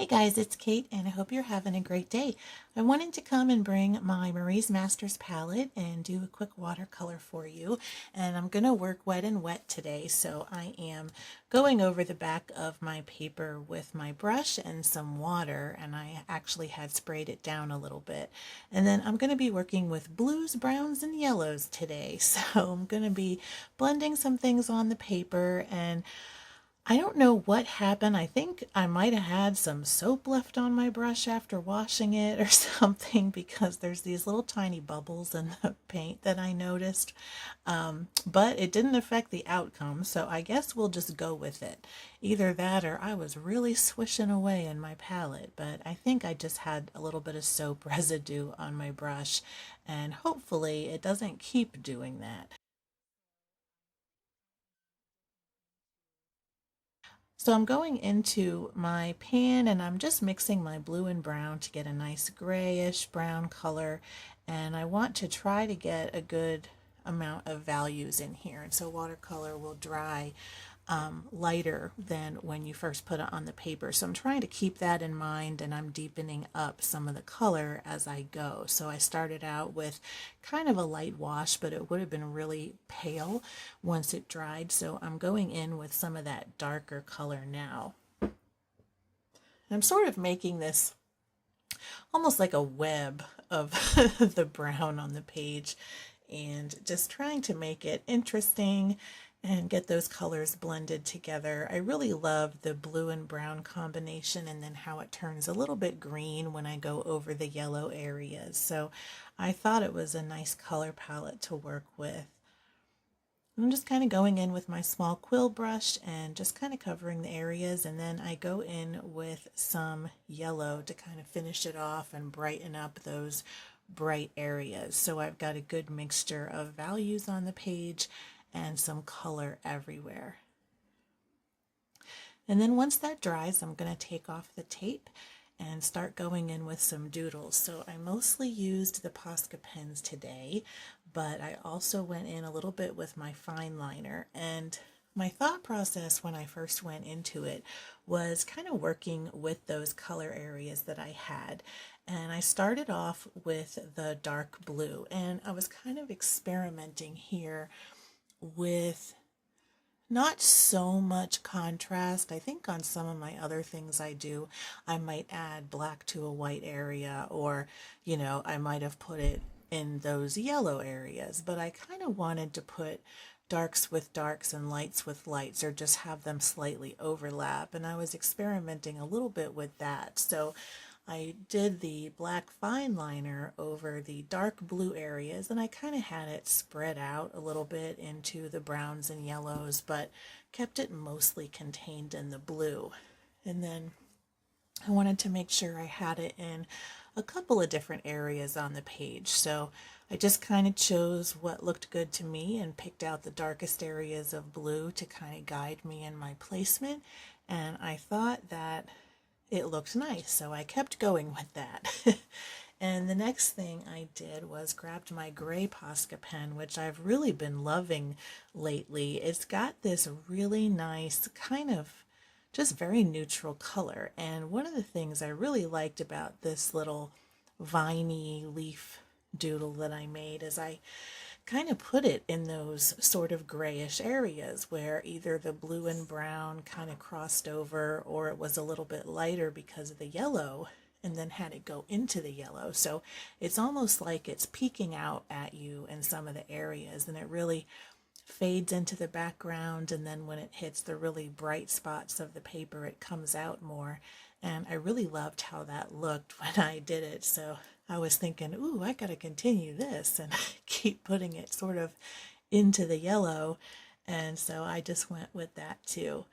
Hey guys, it's Kate and I hope you're having a great day. I wanted to come and bring my Marie's Masters palette and do a quick watercolor for you. And I'm going to work wet and wet today, so I am going over the back of my paper with my brush and some water, and I actually had sprayed it down a little bit. And then I'm going to be working with blues, browns, and yellows today. So I'm going to be blending some things on the paper, and I don't know what happened. I think I might have had some soap left on my brush after washing it or something, because there's these little tiny bubbles in the paint that I noticed. But it didn't affect the outcome, so I guess we'll just go with it. Either that or I was really swishing away in my palette, but I think I just had a little bit of soap residue on my brush, and hopefully it doesn't keep doing that. So I'm going into my pan and I'm just mixing my blue and brown to get a nice grayish brown color. And I want to try to get a good amount of values in here. And so watercolor will dry lighter than when you first put it on the paper. So I'm trying to keep that in mind, and I'm deepening up some of the color as I go. So I started out with kind of a light wash, but it would have been really pale once it dried. So I'm going in with some of that darker color now. I'm sort of making this almost like a web of the brown on the page, and just trying to make it interesting and get those colors blended together. I really love the blue and brown combination, and then how it turns a little bit green when I go over the yellow areas. So I thought it was a nice color palette to work with. I'm just kind of going in with my small quill brush and just kind of covering the areas, and then I go in with some yellow to kind of finish it off and brighten up those bright areas. So I've got a good mixture of values on the page and some color everywhere. And then once that dries, I'm going to take off the tape and start going in with some doodles. So I mostly used the Posca pens today, but I also went in a little bit with my fine liner. And my thought process when I first went into it was kind of working with those color areas that I had. And I started off with the dark blue, and I was kind of experimenting here with not so much contrast. I think on some of my other things I do, I might add black to a white area, or, I might have put it in those yellow areas, but I kind of wanted to put darks with darks and lights with lights, or just have them slightly overlap, and I was experimenting a little bit with that. So I did the black fine liner over the dark blue areas, and I kind of had it spread out a little bit into the browns and yellows, but kept it mostly contained in the blue. And then I wanted to make sure I had it in a couple of different areas on the page. So I just kind of chose what looked good to me and picked out the darkest areas of blue to kind of guide me in my placement. And I thought that it looked nice, so I kept going with that. And the next thing I did was grabbed my gray Posca pen, which I've really been loving lately. It's got this really nice kind of just very neutral color. And one of the things I really liked about this little viney leaf doodle that I made is I kind of put it in those sort of grayish areas where either the blue and brown kind of crossed over, or it was a little bit lighter because of the yellow, and then had it go into the yellow. So it's almost like it's peeking out at you in some of the areas, and it really fades into the background, and then when it hits the really bright spots of the paper, it comes out more. And I really loved how that looked when I did it. So I was thinking, ooh, I gotta continue this and keep putting it sort of into the yellow. And so I just went with that too.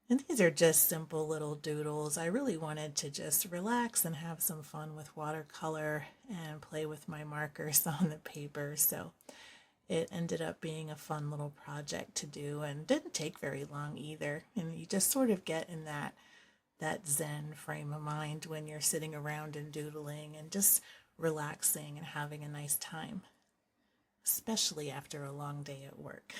And these are just simple little doodles. I really wanted to just relax and have some fun with watercolor and play with my markers on the paper. So it ended up being a fun little project to do, and didn't take very long either. And you just sort of get in that zen frame of mind when you're sitting around and doodling and just relaxing and having a nice time, especially after a long day at work.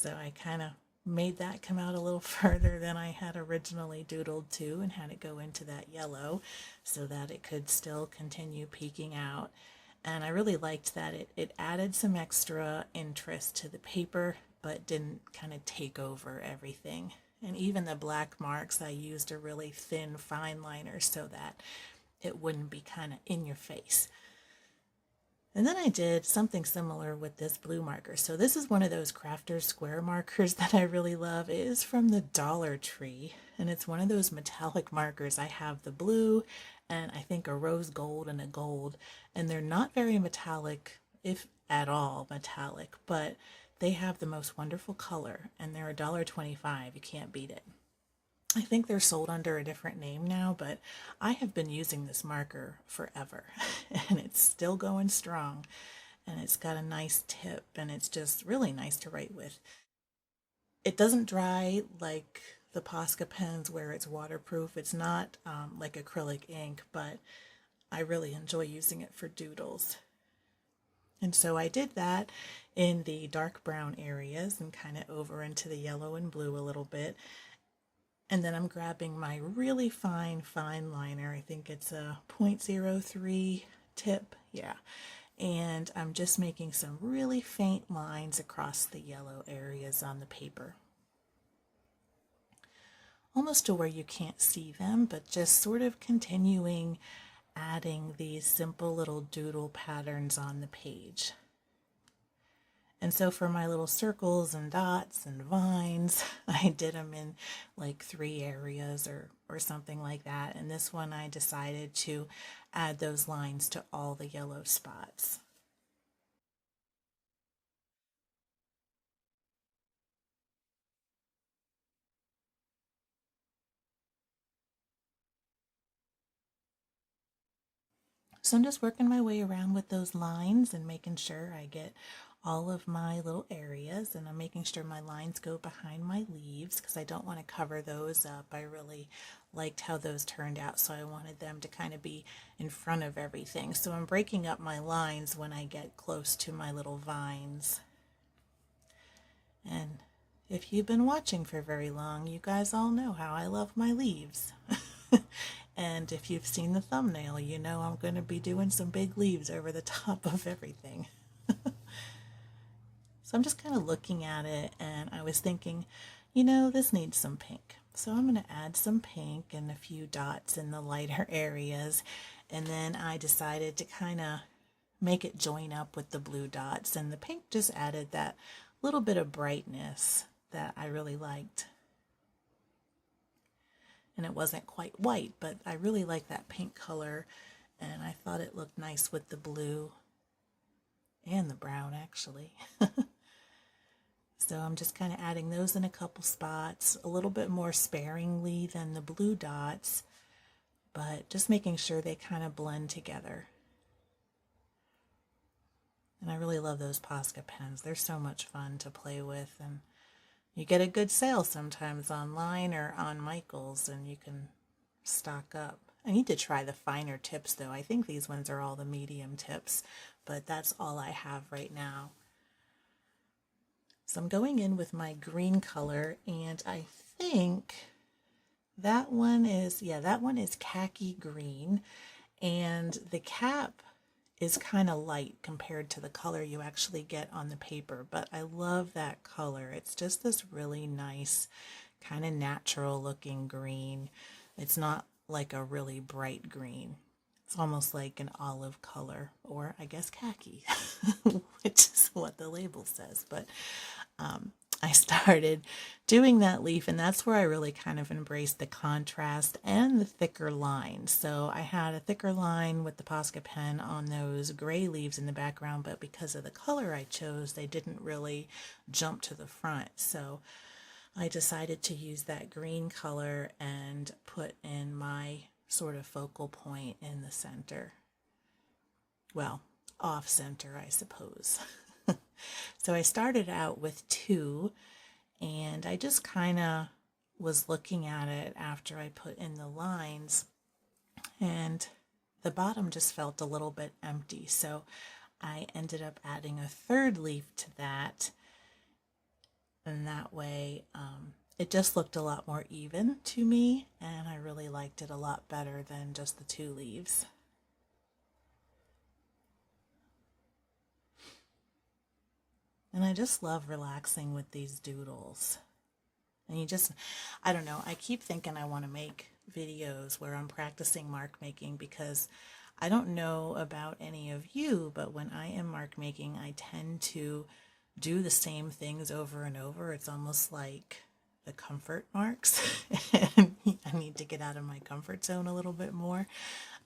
So I kind of made that come out a little further than I had originally doodled to, and had it go into that yellow so that it could still continue peeking out. And I really liked that it added some extra interest to the paper, but didn't kind of take over everything. And even the black marks, I used a really thin fine liner so that it wouldn't be kind of in your face. And then I did something similar with this blue marker. So this is one of those Crafter's Square markers that I really love. It is from the Dollar Tree, and it's one of those metallic markers. I have the blue and I think a rose gold and a gold, and they're not very metallic, if at all metallic, but they have the most wonderful color, and they're $1.25. You can't beat it. I think they're sold under a different name now, but I have been using this marker forever and it's still going strong, and it's got a nice tip, and it's just really nice to write with. It doesn't dry like the Posca pens where it's waterproof. It's not like acrylic ink, but I really enjoy using it for doodles. And so I did that in the dark brown areas and kind of over into the yellow and blue a little bit. And then I'm grabbing my really fine liner. I think it's a 0.03 tip. Yeah. And I'm just making some really faint lines across the yellow areas on the paper. Almost to where you can't see them, but just sort of continuing adding these simple little doodle patterns on the page. And so for my little circles and dots and vines, I did them in like 3 areas or something like that. And this one I decided to add those lines to all the yellow spots. So I'm just working my way around with those lines and making sure I get all of my little areas, and I'm making sure my lines go behind my leaves because I don't want to cover those up. I really liked how those turned out, so I wanted them to kind of be in front of everything. So I'm breaking up my lines when I get close to my little vines. And if you've been watching for very long, you guys all know how I love my leaves. And if you've seen the thumbnail, you know I'm going to be doing some big leaves over the top of everything. So I'm just kind of looking at it, and I was thinking, you know, this needs some pink. So I'm going to add some pink and a few dots in the lighter areas. And then I decided to kind of make it join up with the blue dots, and the pink just added that little bit of brightness that I really liked. And it wasn't quite white, but I really like that pink color, and I thought it looked nice with the blue and the brown actually. So I'm just kind of adding those in a couple spots, a little bit more sparingly than the blue dots, but just making sure they kind of blend together. And I really love those Posca pens. They're so much fun to play with, and you get a good sale sometimes online or on Michael's, and you can stock up. I need to try the finer tips though. I think these ones are all the medium tips, but that's all I have right now. So I'm going in with my green color, and I think that one is, yeah, that one is khaki green, and the cap is kind of light compared to the color you actually get on the paper, but I love that color. It's just this really nice, kind of natural looking green. It's not like a really bright green. It's almost like an olive color, or I guess khaki, which is what the label says. But I started doing that leaf, and that's where I really kind of embraced the contrast and the thicker line. So I had a thicker line with the Posca pen on those gray leaves in the background, but because of the color I chose, they didn't really jump to the front. So I decided to use that green color and put in my sort of focal point in the center. Well, off center, I suppose. So I started out with 2, and I just kind of was looking at it after I put in the lines, and the bottom just felt a little bit empty. So I ended up adding a 3rd leaf to that, and that way it just looked a lot more even to me, and I really liked it a lot better than just the two leaves. And I just love relaxing with these doodles. And I don't know, I keep thinking I want to make videos where I'm practicing mark making, because I don't know about any of you, but when I am mark making, I tend to do the same things over and over. It's almost like the comfort marks. And I need to get out of my comfort zone a little bit more.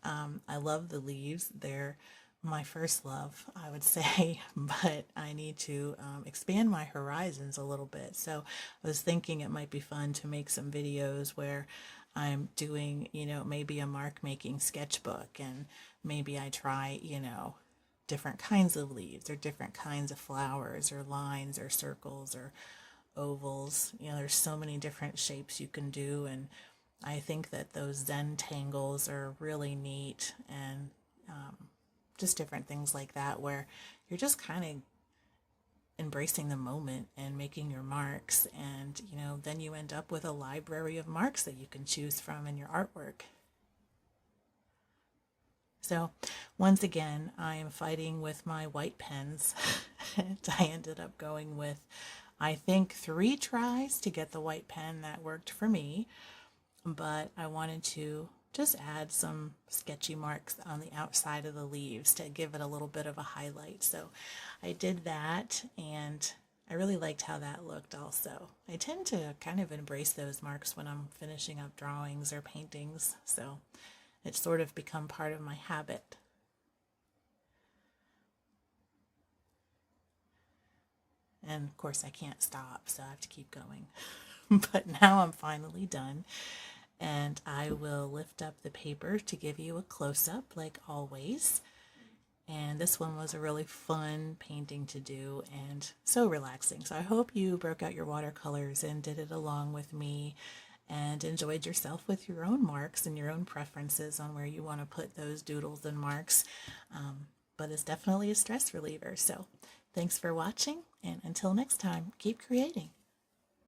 I love the leaves. They're my first love, I would say, but I need to expand my horizons a little bit. So I was thinking it might be fun to make some videos where I'm doing, maybe a mark making sketchbook, and maybe I try, different kinds of leaves or different kinds of flowers or lines or circles or ovals. There's so many different shapes you can do, and I think that those Zen tangles are really neat, and just different things like that where you're just kind of embracing the moment and making your marks, and then you end up with a library of marks that you can choose from in your artwork. So once again, I am fighting with my white pens. And I ended up going with, I think, 3 tries to get the white pen that worked for me, but I wanted to just add some sketchy marks on the outside of the leaves to give it a little bit of a highlight. So I did that, and I really liked how that looked also. I tend to kind of embrace those marks when I'm finishing up drawings or paintings, so it's sort of become part of my habit. And of course I can't stop, so I have to keep going. But now I'm finally done. And I will lift up the paper to give you a close-up like always. And this one was a really fun painting to do and so relaxing. So I hope you broke out your watercolors and did it along with me and enjoyed yourself with your own marks and your own preferences on where you want to put those doodles and marks. But it's definitely a stress reliever. So thanks for watching, and until next time, keep creating.